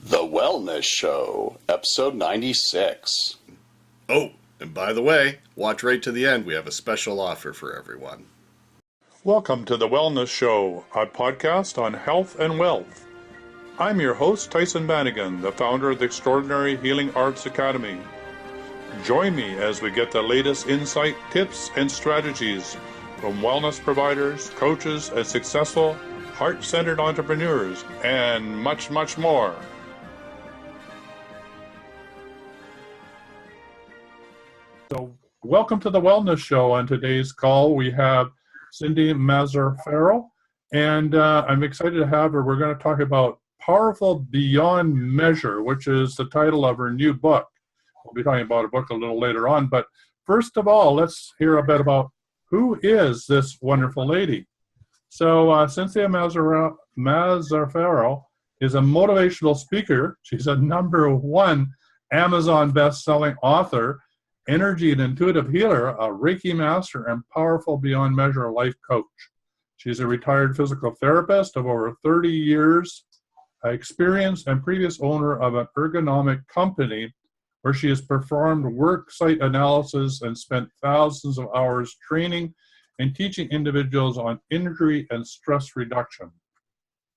The Wellness Show, episode 96. Oh, and by the way, watch right to the end. We have a special offer for everyone. Welcome to The Wellness Show, a podcast on health and wealth. I'm your host, Tyson Bannigan, the founder of the Extraordinary Healing Arts Academy. Join me as we get the latest insight, tips, and strategies from wellness providers, coaches, and successful, heart-centered entrepreneurs, and much, much more. So, welcome to The Wellness Show. On today's call, we have Cynthia Mazzaferro, and I'm excited to have her. We're going to talk about Powerful Beyond Measure, which is the title of her new book. We'll be talking about a book a little later on, but first of all, let's hear a bit about who is this wonderful lady. So Cynthia Mazzaferro is a motivational speaker. She's a #1 Amazon best-selling author, energy and intuitive healer, a Reiki master, and powerful beyond measure life coach. She's a retired physical therapist of over 30 years experience and previous owner of an ergonomic company where she has performed work site analysis and spent thousands of hours training and teaching individuals on injury and stress reduction.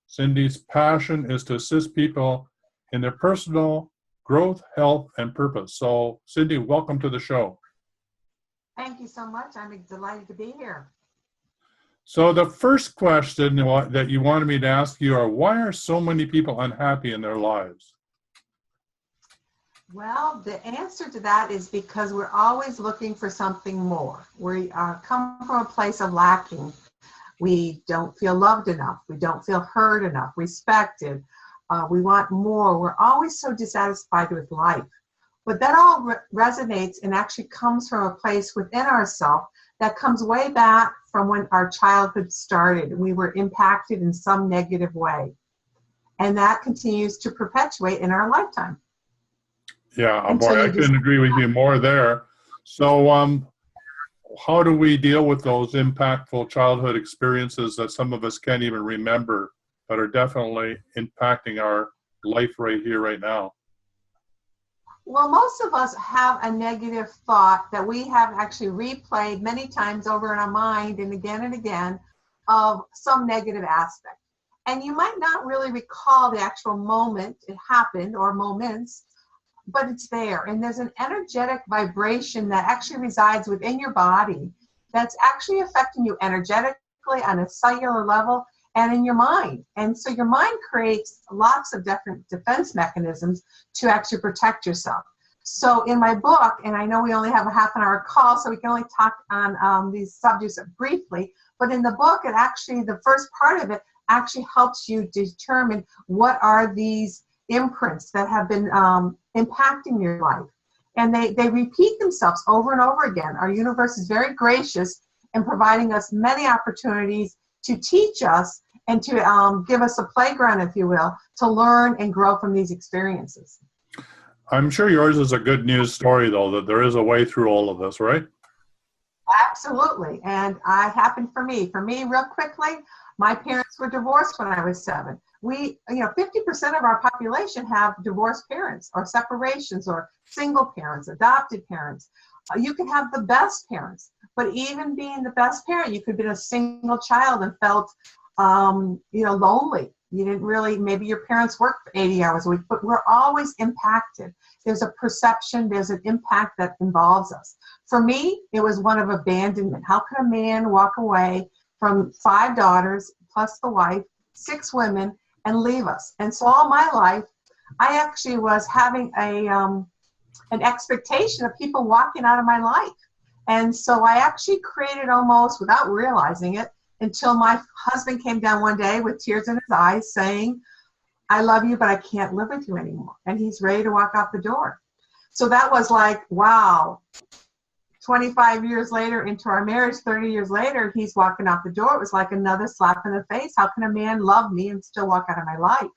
Cindy's passion is to assist people in their personal growth, health, and purpose. So, Cindy, welcome to the show. Thank you so much. I'm delighted to be here. So the first question that you wanted me to ask you are, why are so many people unhappy in their lives? Well, the answer to that is because we're always looking for something more. We come from a place of lacking. We don't feel loved enough. We don't feel heard enough, respected. We want more. We're always so dissatisfied with life. But that all resonates and actually comes from a place within ourselves that comes way back from when our childhood started. We were impacted in some negative way. And that continues to perpetuate in our lifetime. Yeah, boy, I couldn't agree with you more there. So how do we deal with those impactful childhood experiences that some of us can't even remember, but are definitely impacting our life right here, right now? Well, most of us have a negative thought that we have actually replayed many times over in our mind and again of some negative aspect. And you might not really recall the actual moment it happened or moments, but it's there. And there's an energetic vibration that actually resides within your body that's actually affecting you energetically on a cellular level and in your mind. And so your mind creates lots of different defense mechanisms to actually protect yourself. So in my book, and I know we only have a half an hour call, so we can only talk on these subjects briefly, but in the book, it actually, the first part of it actually helps you determine what are these imprints that have been impacting your life. And they repeat themselves over and over again. Our universe is very gracious in providing us many opportunities to teach us and to give us a playground, if you will, to learn and grow from these experiences. I'm sure yours is a good news story, though, that there is a way through all of this, right? Absolutely. And happened for me. For me, real quickly, my parents were divorced when I was 7. 50% of our population have divorced parents or separations or single parents, adopted parents. You can have the best parents, but even being the best parent, you could have been a single child and felt lonely. You didn't really, maybe your parents worked 80 hours a week, but we're always impacted. There's a perception, there's an impact that involves us. For me, it was one of abandonment. How can a man walk away from 5 daughters, plus the wife, 6 women, and leave us? And so all my life, I actually was having an expectation of people walking out of my life. And so I actually created, almost without realizing it, until my husband came down one day with tears in his eyes saying, "I love you, but I can't live with you anymore." And he's ready to walk out the door. So that was like, wow. 25 years later into our marriage, 30 years later, he's walking out the door. It was like another slap in the face. How can a man love me and still walk out of my life?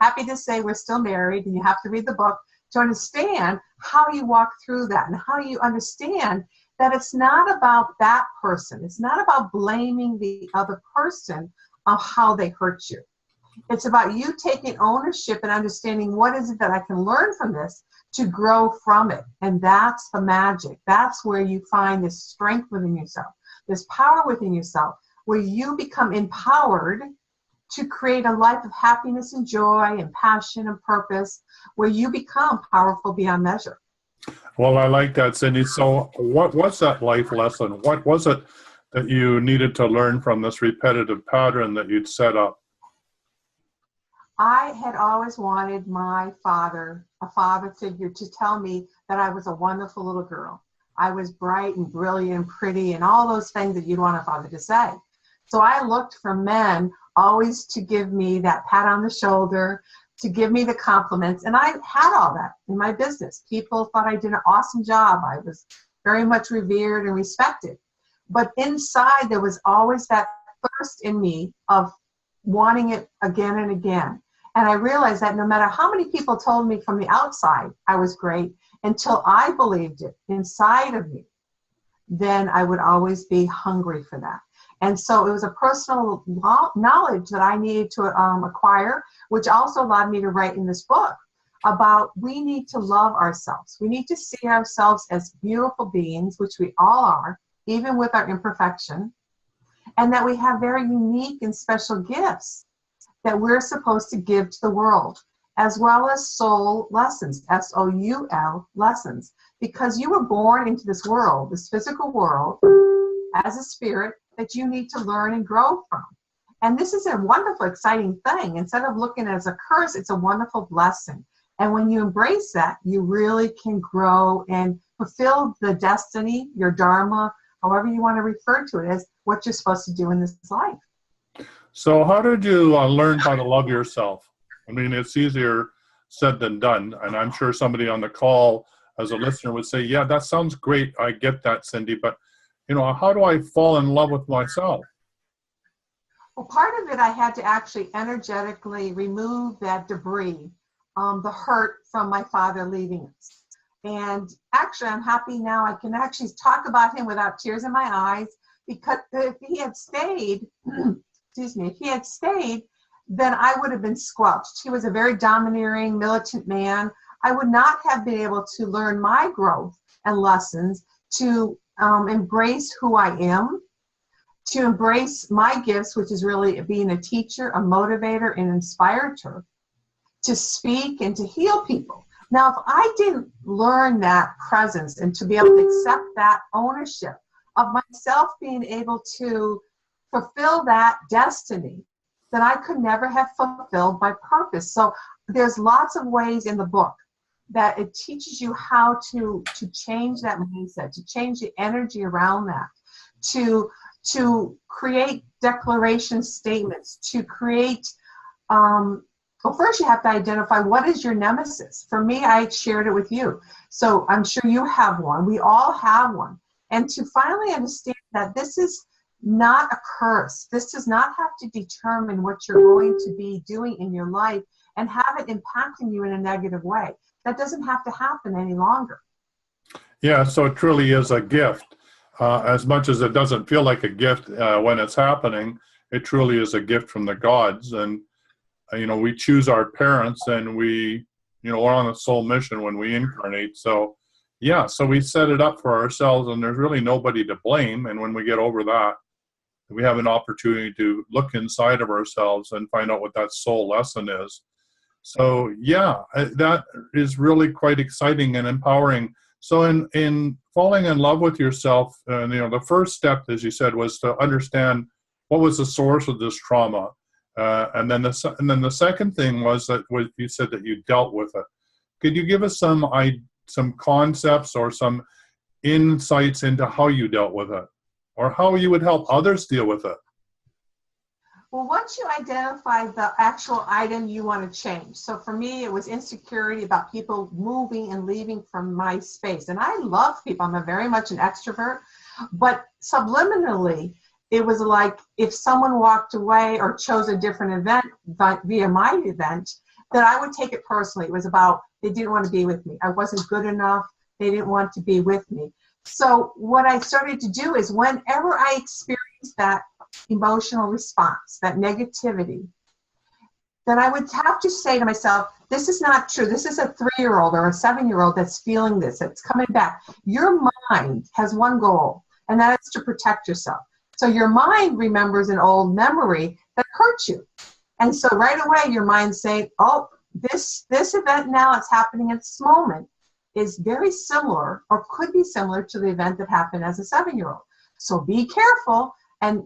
Happy to say we're still married, and you have to read the book to understand how you walk through that and how you understand that it's not about that person. It's not about blaming the other person of how they hurt you. It's about you taking ownership and understanding what is it that I can learn from this to grow from it. And that's the magic. That's where you find this strength within yourself, this power within yourself, where you become empowered to create a life of happiness and joy and passion and purpose, where you become powerful beyond measure. Well, I like that, Cindy. So what was that life lesson? What was it that you needed to learn from this repetitive pattern that you'd set up? I had always wanted my father, a father figure, to tell me that I was a wonderful little girl. I was bright and brilliant and pretty and all those things that you'd want a father to say. So I looked for men always to give me that pat on the shoulder, to give me the compliments. And I had all that in my business. People thought I did an awesome job. I was very much revered and respected. But inside, there was always that thirst in me of wanting it again and again. And I realized that no matter how many people told me from the outside I was great, until I believed it inside of me, then I would always be hungry for that. And so it was a personal knowledge that I needed to acquire, which also allowed me to write in this book about we need to love ourselves. We need to see ourselves as beautiful beings, which we all are, even with our imperfection, and that we have very unique and special gifts that we're supposed to give to the world, as well as soul lessons, S-O-U-L lessons, because you were born into this world, this physical world, as a spirit that you need to learn and grow from. And this is a wonderful, exciting thing. Instead of looking at it as a curse, it's a wonderful blessing. And when you embrace that, you really can grow and fulfill the destiny, your dharma, however you want to refer to it as, what you're supposed to do in this life. So how did you learn how to love yourself? I mean, it's easier said than done. And I'm sure somebody on the call as a listener would say, yeah, that sounds great. I get that, Cindy. But, you know, how do I fall in love with myself? Well, part of it, I had to actually energetically remove that debris, the hurt from my father leaving us. And actually, I'm happy now I can actually talk about him without tears in my eyes, because if he had stayed, excuse me, if he had stayed, then I would have been squelched. He was a very domineering, militant man. I would not have been able to learn my growth and lessons to embrace who I am, to embrace my gifts, which is really being a teacher, a motivator, an inspirator, to speak and to heal people. Now, if I didn't learn that presence and to be able to accept that ownership of myself being able to fulfill that destiny, then I could never have fulfilled my purpose. So there's lots of ways in the book that it teaches you how to change that mindset, to change the energy around that, to create declaration statements, to create, well, first you have to identify what is your nemesis. For me, I shared it with you. So I'm sure you have one. We all have one. And to finally understand that this is not a curse. This does not have to determine what you're going to be doing in your life and have it impacting you in a negative way. That doesn't have to happen any longer. Yeah, so it truly is a gift. As much as it doesn't feel like a gift when it's happening, it truly is a gift from the gods. And, you know, we choose our parents and we, you know, we're on a soul mission when we incarnate. So, yeah, so we set it up for ourselves and there's really nobody to blame. And when we get over that, we have an opportunity to look inside of ourselves and find out what that soul lesson is. So, yeah, that is really quite exciting and empowering. So in falling in love with yourself, you know, the first step, as you said, was to understand what was the source of this trauma. And then the second thing was that you said that you dealt with it. Could you give us some concepts or some insights into how you dealt with it or how you would help others deal with it? Well, once you identify the actual item you want to change. So for me, it was insecurity about people moving and leaving from my space. And I love people. I'm very much an extrovert. But subliminally, it was like if someone walked away or chose a different event via my event, then I would take it personally. It was about they didn't want to be with me. I wasn't good enough. They didn't want to be with me. So what I started to do is whenever I experienced that emotional response, that negativity, then I would have to say to myself, this is not true. This is a 3-year-old or a 7-year-old that's feeling this. It's coming back. Your mind has one goal, and that is to protect yourself. So your mind remembers an old memory that hurt you. And so right away, your mind's saying, oh, this event now that's happening at this moment is very similar or could be similar to the event that happened as a 7-year-old. So be careful and,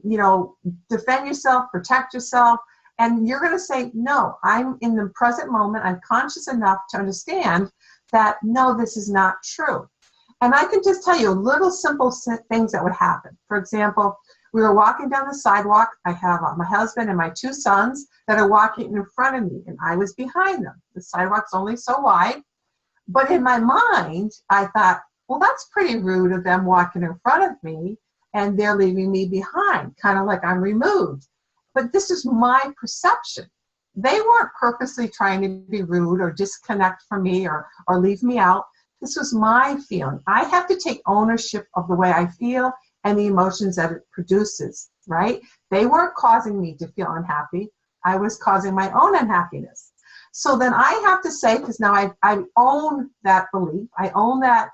defend yourself, protect yourself. And you're going to say, no, I'm in the present moment. I'm conscious enough to understand that, no, this is not true. And I can just tell you little simple things that would happen. For example, we were walking down the sidewalk. I have my husband and my 2 sons that are walking in front of me, and I was behind them. The sidewalk's only so wide. But in my mind, I thought, well, that's pretty rude of them walking in front of me, and they're leaving me behind, kind of like I'm removed. But this is my perception. They weren't purposely trying to be rude or disconnect from me or leave me out. This was my feeling. I have to take ownership of the way I feel and the emotions that it produces, right? They weren't causing me to feel unhappy. I was causing my own unhappiness. So then I have to say, because now I own that belief, I own that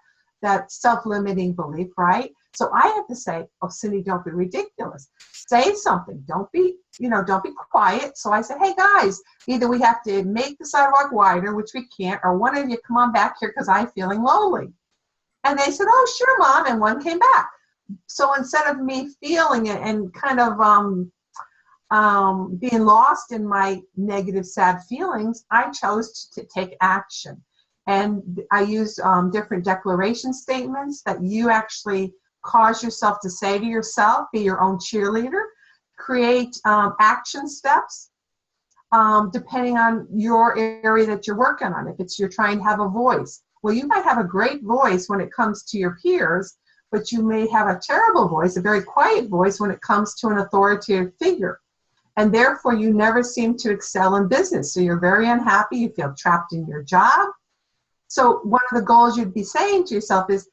self-limiting belief, right? So I have to say, oh, Cindy, don't be ridiculous. Say something. Don't be quiet. So I said, hey guys, either we have to make the sidewalk wider, which we can't, or one of you come on back here because I'm feeling lonely. And they said, oh, sure, Mom. And one came back. So instead of me feeling it and kind of being lost in my negative, sad feelings, I chose to take action. And I used different declaration statements that you actually cause yourself to say to yourself, be your own cheerleader, create action steps depending on your area that you're working on. If you're trying to have a voice, well, you might have a great voice when it comes to your peers, but you may have a terrible voice, a very quiet voice when it comes to an authoritative figure. And therefore, you never seem to excel in business. So you're very unhappy, you feel trapped in your job. So one of the goals you'd be saying to yourself is,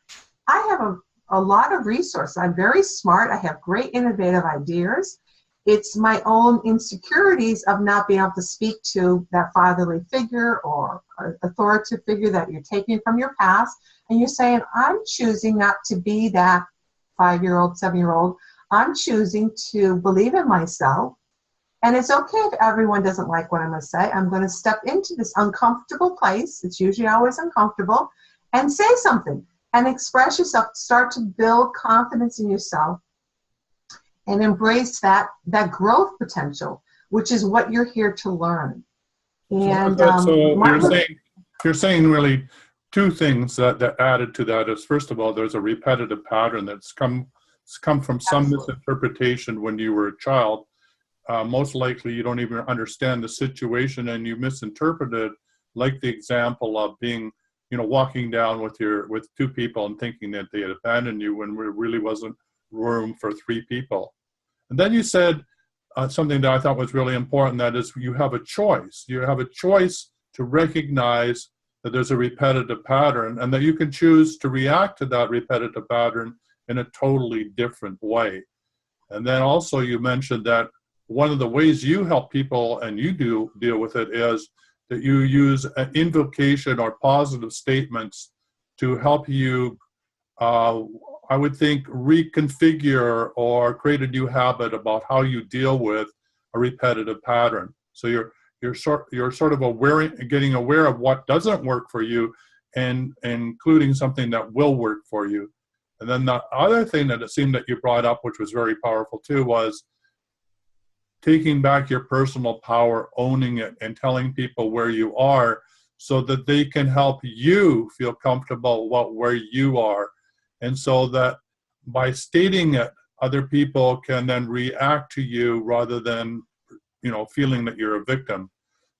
I have a lot of resources. I'm very smart. I have great innovative ideas. It's my own insecurities of not being able to speak to that fatherly figure or authoritative figure that you're taking from your past. And you're saying, I'm choosing not to be that 5-year-old, 7-year-old. I'm choosing to believe in myself. And it's okay if everyone doesn't like what I'm going to say. I'm going to step into this uncomfortable place. It's usually always uncomfortable. And say something and express yourself. Start to build confidence in yourself and embrace that growth potential, which is what you're here to learn. And so you're saying really 2 things that added to that is, first of all, there's a repetitive pattern that's come from some Absolutely. misinterpretation when you were a child. Most likely you don't even understand the situation and you misinterpret it, like the example of being, walking down with 2 people and thinking that they had abandoned you when there really wasn't room for 3 people. And then you said something that I thought was really important, that is, you have a choice. You have a choice to recognize that there's a repetitive pattern and that you can choose to react to that repetitive pattern in a totally different way. And then also you mentioned that one of the ways you help people and you do deal with it is that you use an invocation or positive statements to help you, I would think, reconfigure or create a new habit about how you deal with a repetitive pattern. So you're sort of getting aware of what doesn't work for you and including something that will work for you. And then the other thing that it seemed that you brought up, which was very powerful too, was taking back your personal power, owning it, and telling people where you are so that they can help you feel comfortable about where you are. And so that by stating it, other people can then react to you rather than, feeling that you're a victim.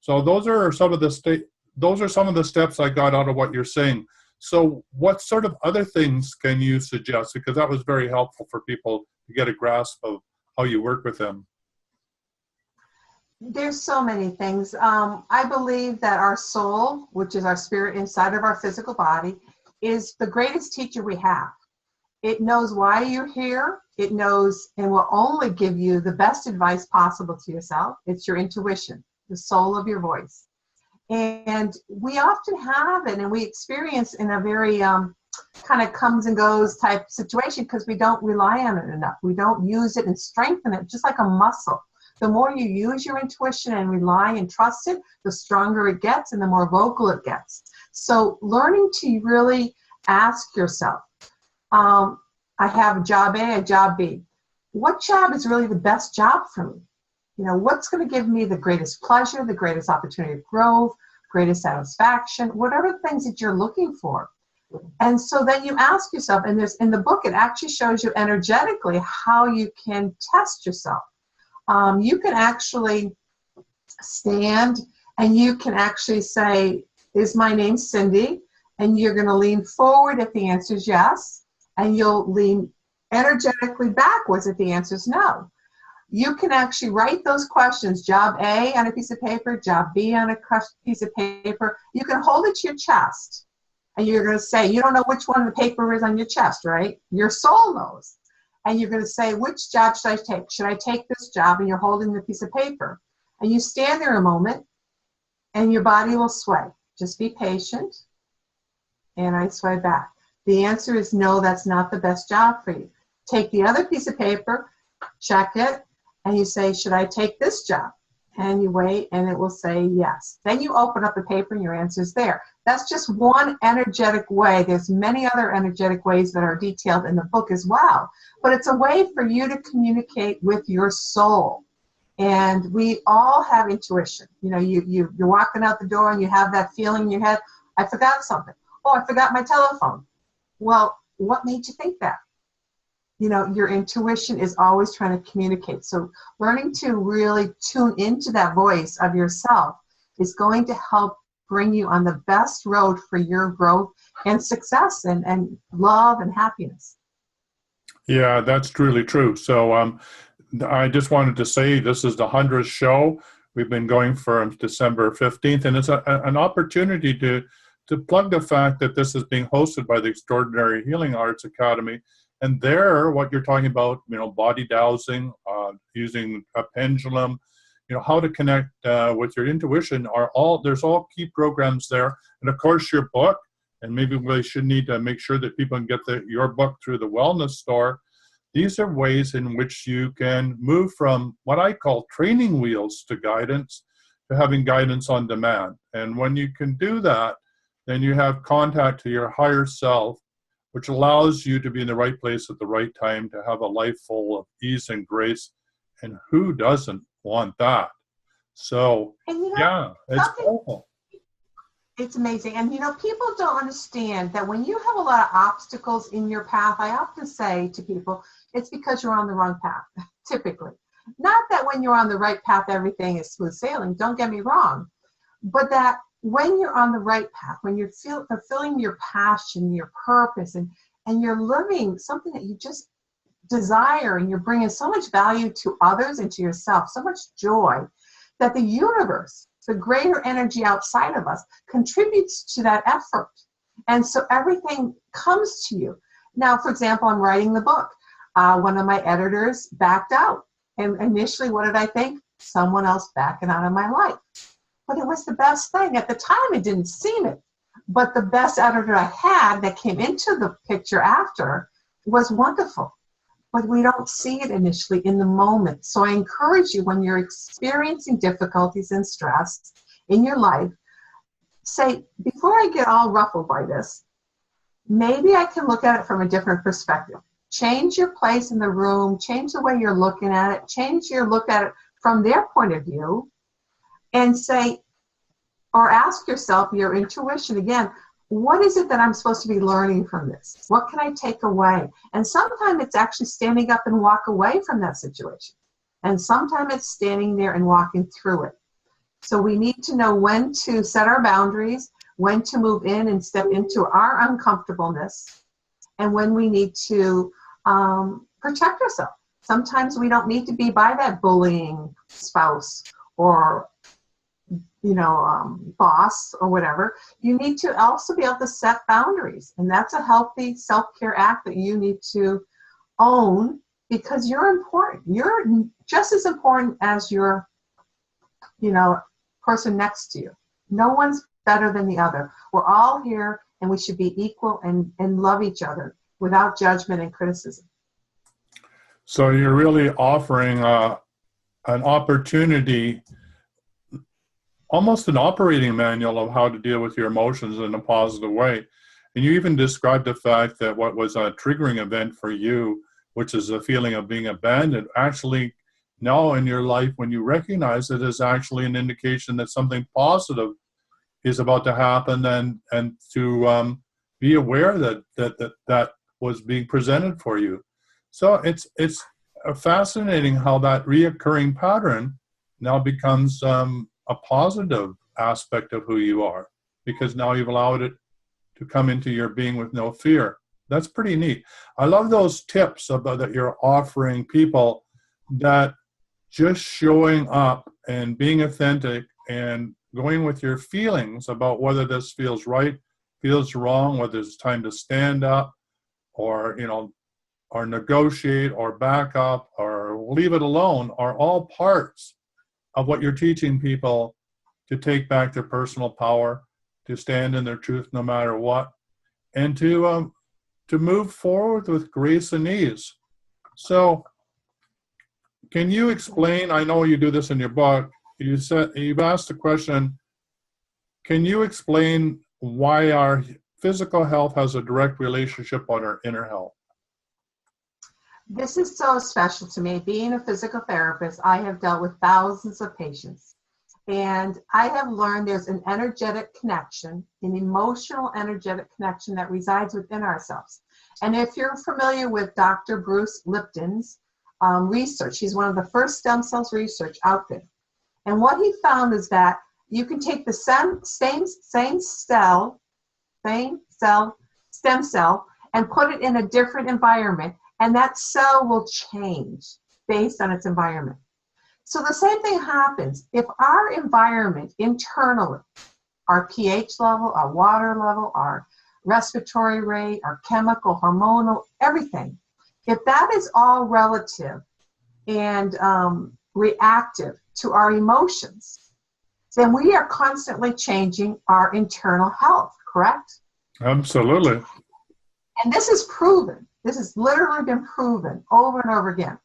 So those are some of the steps I got out of what you're saying. So what sort of other things can you suggest? Because that was very helpful for people to get a grasp of how you work with them. There's so many things. I believe that our soul, which is our spirit inside of our physical body, is the greatest teacher we have. It knows why you're here. It knows and will only give you the best advice possible to yourself. It's your intuition. the soul of your voice. And we often have it, and we experience in a very kind of comes and goes type situation because we don't rely on it enough. We don't use it and strengthen it, just like a muscle. The more you use your intuition and rely and trust it, the stronger it gets and the more vocal it gets. So learning to really ask yourself, I have a job A, a job B. What job is really the best job for me? You know, what's going to give me the greatest pleasure, the greatest opportunity of growth, greatest satisfaction, whatever things that you're looking for. And so then you ask yourself, and there's in the book, it actually shows you energetically how you can test yourself. You can actually stand and you can actually say, is my name Cindy? And you're going to lean forward if the answer is yes, and you'll lean energetically backwards if the answer is no. You can actually write those questions, job A on a piece of paper, job B on a piece of paper. You can hold it to your chest, and you're going to say, you don't know which one the paper is on your chest, right? Your soul knows. And you're going to say, which job should I take? Should I take this job? And you're holding the piece of paper. And you stand there a moment, and your body will sway. Just be patient, and I sway back. The answer is no, that's not the best job for you. Take the other piece of paper, check it, and you say, should I take this job? And you wait, and it will say yes. Then you open up the paper, and your answer's there. That's just one energetic way. There's many other energetic ways that are detailed in the book as well. But it's a way for you to communicate with your soul. And we all have intuition. You know, you're walking out the door, and you have that feeling in your head, I forgot something. Oh, I forgot my telephone. Well, what made you think that? You know, your intuition is always trying to communicate. So learning to really tune into that voice of yourself is going to help bring you on the best road for your growth and success and love and happiness. Yeah, that's truly true. So I just wanted to say this is the 100th show. We've been going from December 15th, and it's an opportunity to plug the fact that this is being hosted by the Extraordinary Healing Arts Academy. And there, what you're talking about, you know, body dowsing, using a pendulum, you know, how to connect with your intuition there's all key programs there. And of course, your book, and maybe we should need to make sure that people can get your book through the wellness store. These are ways in which you can move from what I call training wheels to guidance to having guidance on demand. And when you can do that, then you have contact to your higher self, which allows you to be in the right place at the right time, to have a life full of ease and grace. And who doesn't want that? So, yeah, it's powerful. It's amazing. And, you know, people don't understand that when you have a lot of obstacles in your path, I often say to people, it's because you're on the wrong path, typically. Not that when you're on the right path, everything is smooth sailing. Don't get me wrong. But that when you're on the right path, when you're fulfilling your passion, your purpose, and you're living something that you just desire, and you're bringing so much value to others and to yourself, so much joy, that the universe, the greater energy outside of us, contributes to that effort. And so everything comes to you. Now, for example, I'm writing the book. One of my editors backed out. And initially, what did I think? Someone else backing out of my life. But it was the best thing. At the time, it didn't seem it. But the best editor I had that came into the picture after was wonderful. But we don't see it initially in the moment. So I encourage you, when you're experiencing difficulties and stress in your life, say, before I get all ruffled by this, maybe I can look at it from a different perspective. Change your place in the room, change the way you're looking at it, change your look at it from their point of view, and say, or ask yourself, your intuition again, what is it that I'm supposed to be learning from this? What can I take away? And sometimes it's actually standing up and walk away from that situation. And sometimes it's standing there and walking through it. So we need to know when to set our boundaries, when to move in and step into our uncomfortableness, and when we need to protect ourselves. Sometimes we don't need to be by that bullying spouse or boss or whatever. You need to also be able to set boundaries. And that's a healthy self-care act that you need to own, because you're important. You're just as important as your, person next to you. No one's better than the other. We're all here, and we should be equal and love each other without judgment and criticism. So you're really offering an opportunity, almost an operating manual of how to deal with your emotions in a positive way. And you even described the fact that what was a triggering event for you, which is a feeling of being abandoned, actually now in your life, when you recognize it, is actually an indication that something positive is about to happen, and to be aware that was being presented for you. So it's fascinating how that reoccurring pattern now becomes a positive aspect of who you are, because now you've allowed it to come into your being with no fear. That's pretty neat. I love those tips about that you're offering people, that just showing up and being authentic and going with your feelings about whether this feels right, feels wrong, whether it's time to stand up or, or negotiate or back up or leave it alone, are all parts of what you're teaching people to take back their personal power, to stand in their truth no matter what, and to move forward with grace and ease. So can you explain, I know you do this in your book, you've asked the question, can you explain why our physical health has a direct relationship on our inner health? This is so special to me. Being a physical therapist, I have dealt with thousands of patients. And I have learned there's an energetic connection, an emotional energetic connection that resides within ourselves. And if you're familiar with Dr. Bruce Lipton's research, he's one of the first stem cells research out there. And what he found is that you can take the same stem cell and put it in a different environment, and that cell will change based on its environment. So the same thing happens if our environment internally, our pH level, our water level, our respiratory rate, our chemical, hormonal, everything, if that is all relative and reactive to our emotions, then we are constantly changing our internal health, correct? Absolutely. And this is proven. This has literally been proven over and over again.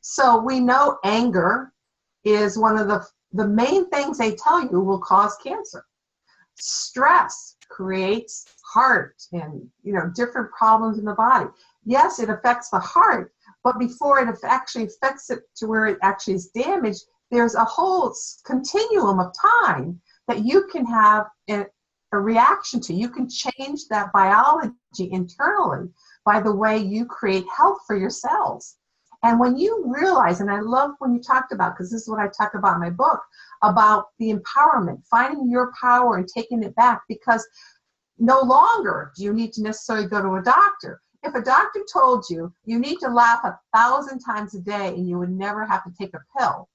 So we know anger is one of the main things they tell you will cause cancer. Stress creates heart and different problems in the body. Yes, it affects the heart, but before it actually affects it to where it actually is damaged, there's a whole continuum of time that you can have a reaction to. You can change that biology internally by the way you create health for your cells. And when you realize, and I love when you talked about, because this is what I talk about in my book, about the empowerment, finding your power and taking it back, because no longer do you need to necessarily go to a doctor. If a doctor told you you need to laugh 1,000 times a day and you would never have to take a pill,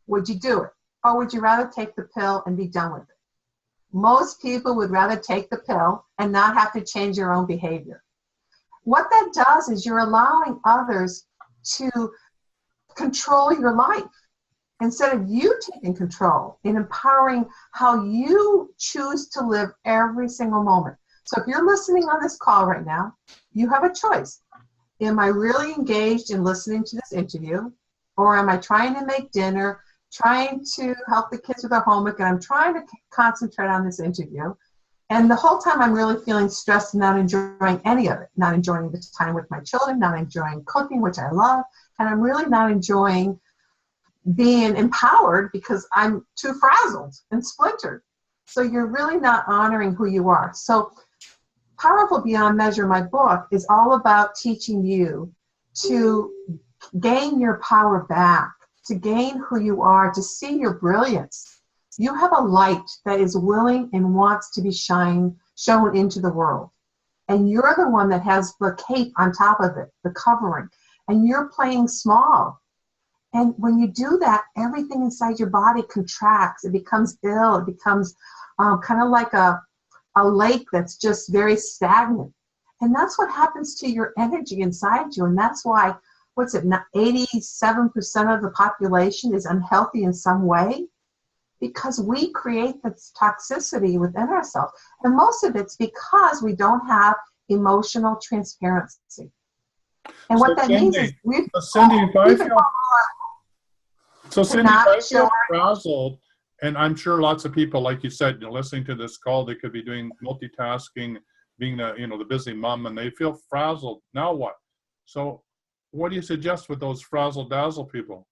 would you do it? Or would you rather take the pill and be done with it? Most people would rather take the pill and not have to change their own behavior. What that does is you're allowing others to control your life instead of you taking control and empowering how you choose to live every single moment. So if you're listening on this call right now, you have a choice. Am I really engaged in listening to this interview, or am I trying to make dinner, trying to help the kids with their homework, and I'm trying to concentrate on this interview? And the whole time I'm really feeling stressed and not enjoying any of it, not enjoying the time with my children, not enjoying cooking, which I love, and I'm really not enjoying being empowered because I'm too frazzled and splintered. So you're really not honoring who you are. So Powerful Beyond Measure, my book, is all about teaching you to gain your power back, to gain who you are, to see your brilliance. You have a light that is willing and wants to be shown into the world. And you're the one that has the cape on top of it, the covering. And you're playing small. And when you do that, everything inside your body contracts. It becomes ill. It becomes kind of like a lake that's just very stagnant. And that's what happens to your energy inside you. And that's why, 87% of the population is unhealthy in some way. because we create this toxicity within ourselves. And most of it's because we don't have emotional transparency. And what that means is we've Cindy, we've been Cindy, if not I feel show frazzled, and I'm sure lots of people, like you said, listening to this call, they could be doing multitasking, being the busy mom, and they feel frazzled. Now what? So what do you suggest with those frazzle-dazzle people?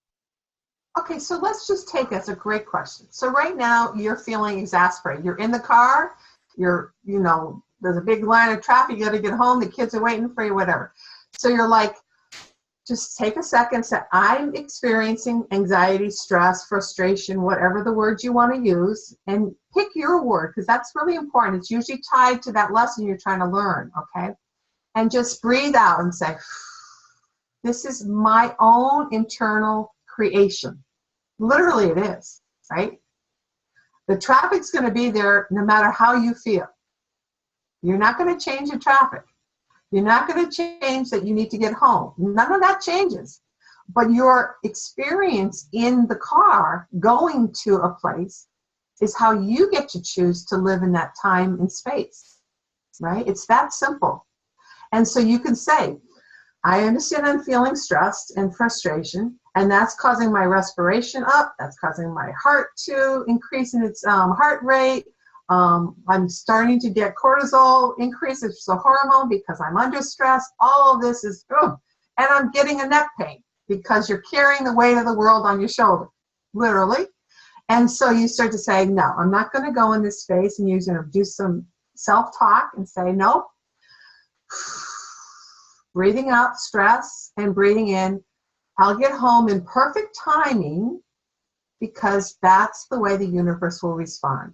Okay, so let's just take that's a great question. So right now you're feeling exasperated. You're in the car, there's a big line of traffic, you gotta get home, the kids are waiting for you, whatever. So you're like, just take a second, say, I'm experiencing anxiety, stress, frustration, whatever the word you want to use, and pick your word, because that's really important. It's usually tied to that lesson you're trying to learn, okay? And just breathe out and say, this is my own internal creation. Literally it is, right? The traffic's going to be there no matter how you feel. You're not going to change the traffic. You're not going to change that you need to get home. None of that changes. But your experience in the car going to a place is how you get to choose to live in that time and space, right? It's that simple. And so you can say, I understand I'm feeling stressed and frustration, and that's causing my respiration up. That's causing my heart to increase in its heart rate. I'm starting to get cortisol increase. It's a hormone because I'm under stress. All of this is, and I'm getting a neck pain because you're carrying the weight of the world on your shoulder, literally. And so you start to say, no, I'm not going to go in this space, and you're going to do some self-talk and say, no. Breathing out stress and breathing in, I'll get home in perfect timing because that's the way the universe will respond.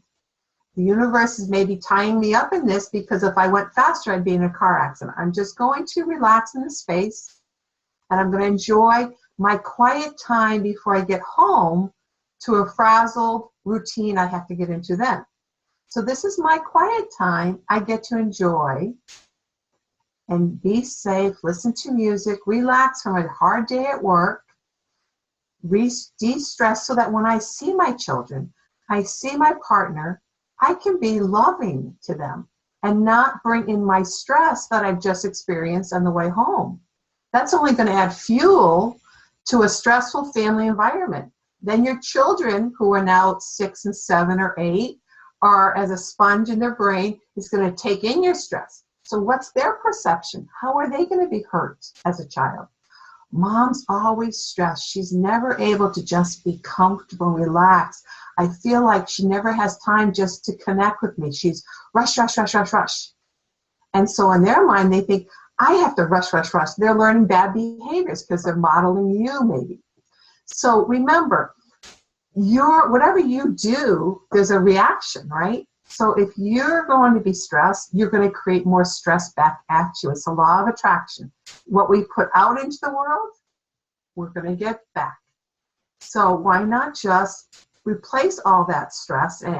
The universe is maybe tying me up in this because if I went faster, I'd be in a car accident. I'm just going to relax in the space, and I'm going to enjoy my quiet time before I get home to a frazzled routine I have to get into then. So this is my quiet time I get to enjoy and be safe, listen to music, relax from a hard day at work, de-stress so that when I see my children, I see my partner, I can be loving to them and not bring in my stress that I've just experienced on the way home. That's only going to add fuel to a stressful family environment. Then your children, who are now 6 and 7 or 8, are as a sponge in their brain, is going to take in your stress. So what's their perception? How are they going to be hurt as a child? Mom's always stressed. She's never able to just be comfortable and relaxed. I feel like she never has time just to connect with me. She's rush, rush, rush, rush, rush. And so in their mind, they think, I have to rush, rush, rush. They're learning bad behaviors because they're modeling you maybe. So remember, whatever you do, there's a reaction, right? So if you're going to be stressed, you're going to create more stress back at you. It's a law of attraction. What we put out into the world, we're going to get back. So why not just replace all that stress and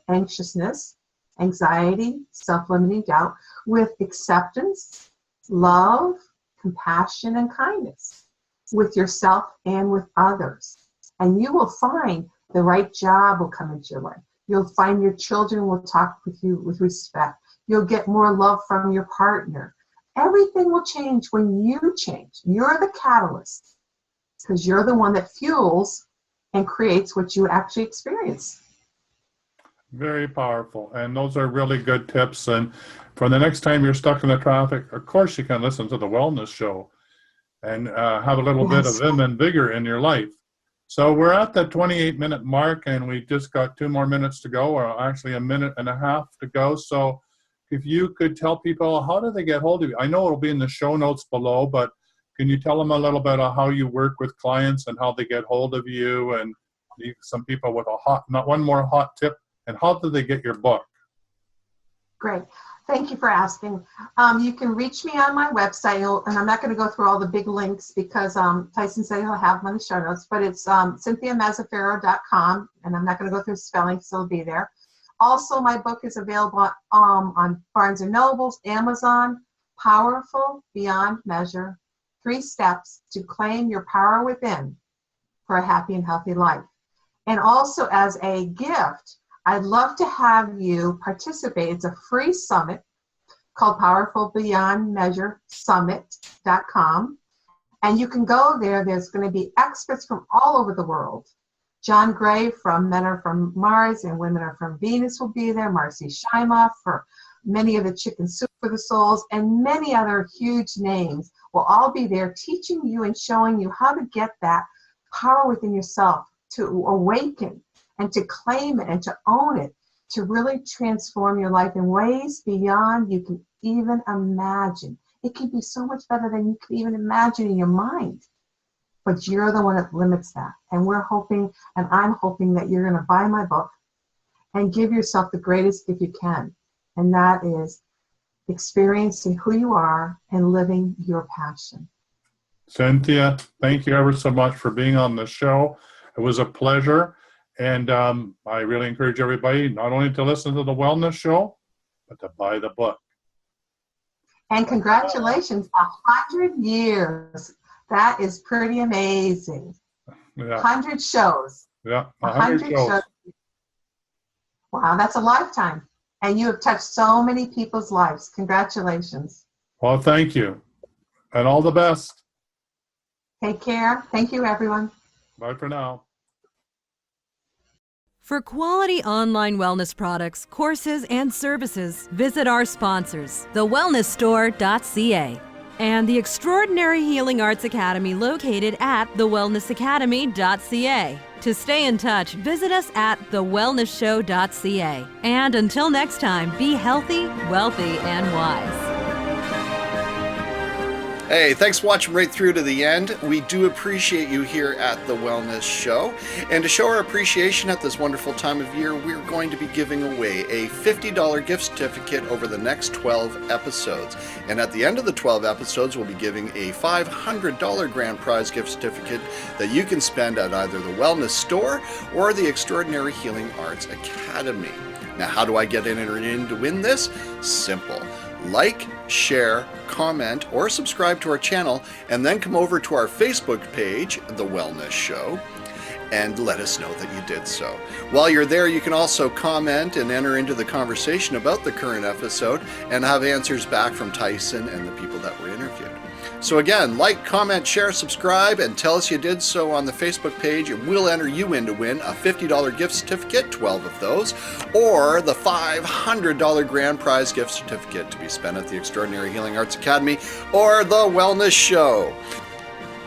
anxiousness, anxiety, self-limiting doubt with acceptance, love, compassion, and kindness with yourself and with others. And you will find the right job will come into your life. You'll find your children will talk with you with respect. You'll get more love from your partner. Everything will change when you change. You're the catalyst because you're the one that fuels and creates what you actually experience. Very powerful. And those are really good tips. And for the next time you're stuck in the traffic, of course you can listen to the wellness show and have a little bit of vim and vigor in your life. So we're at the 28-minute mark, and we just got 2 more minutes to go, or actually 1.5 minutes to go. So if you could tell people, how do they get hold of you? I know it'll be in the show notes below, but can you tell them a little bit of how you work with clients and how they get hold of you, and some people with one more hot tip, and how do they get your book? Great. Thank you for asking. You can reach me on my website, and I'm not going to go through all the big links because Tyson said he'll have them on the show notes, but it's CynthiaMazzaferro.com, and I'm not going to go through spelling, so it'll be there. Also, my book is available on Barnes & Noble, Amazon, Powerful Beyond Measure, 3 Steps to Claim Your Power Within for a Happy and Healthy Life. And also as a gift, I'd love to have you participate. It's a free summit called Powerful Beyond Measure Summit.com. And you can go there. There's going to be experts from all over the world. John Gray from Men Are From Mars and Women Are From Venus will be there. Marcy Shimoff for many of the Chicken Soup for the Souls, and many other huge names will all be there teaching you and showing you how to get that power within yourself, to awaken and to claim it and to own it, to really transform your life in ways beyond you can even imagine. It can be so much better than you can even imagine in your mind. But you're the one that limits that. And we're hoping, and I'm hoping, that you're going to buy my book and give yourself the greatest gift you can. And that is experiencing who you are and living your passion. Cynthia, thank you ever so much for being on the show. It was a pleasure. And I really encourage everybody not only to listen to the Wellness Show, but to buy the book. And congratulations, 100 years. That is pretty amazing. Yeah. 100 shows. Yeah, 100 shows. Wow, that's a lifetime. And you have touched so many people's lives. Congratulations. Well, thank you. And all the best. Take care. Thank you, everyone. Bye for now. For quality online wellness products, courses, and services, visit our sponsors, thewellnessstore.ca and the Extraordinary Healing Arts Academy located at thewellnessacademy.ca. To stay in touch, visit us at thewellnessshow.ca. And until next time, be healthy, wealthy, and wise. Hey, thanks for watching right through to the end. We do appreciate you here at The Wellness Show. And to show our appreciation at this wonderful time of year, we're going to be giving away a $50 gift certificate over the next 12 episodes. And at the end of the 12 episodes, we'll be giving a $500 grand prize gift certificate that you can spend at either the Wellness Store or the Extraordinary Healing Arts Academy. Now, how do I get entered in to win this? Simple. Like, share, comment, or subscribe to our channel, and then come over to our Facebook page, The Wellness Show, and let us know that you did so. While you're there, you can also comment and enter into the conversation about the current episode and have answers back from Tyson and the people that were interviewed. So again, like, comment, share, subscribe, and tell us you did so on the Facebook page, and we'll enter you in to win a $50 gift certificate, 12 of those, or the $500 grand prize gift certificate to be spent at the Extraordinary Healing Arts Academy or the Wellness Show.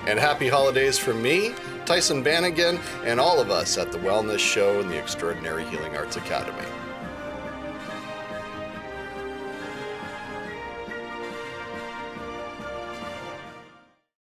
And happy holidays from me, Tyson Bannigan, and all of us at the Wellness Show and the Extraordinary Healing Arts Academy.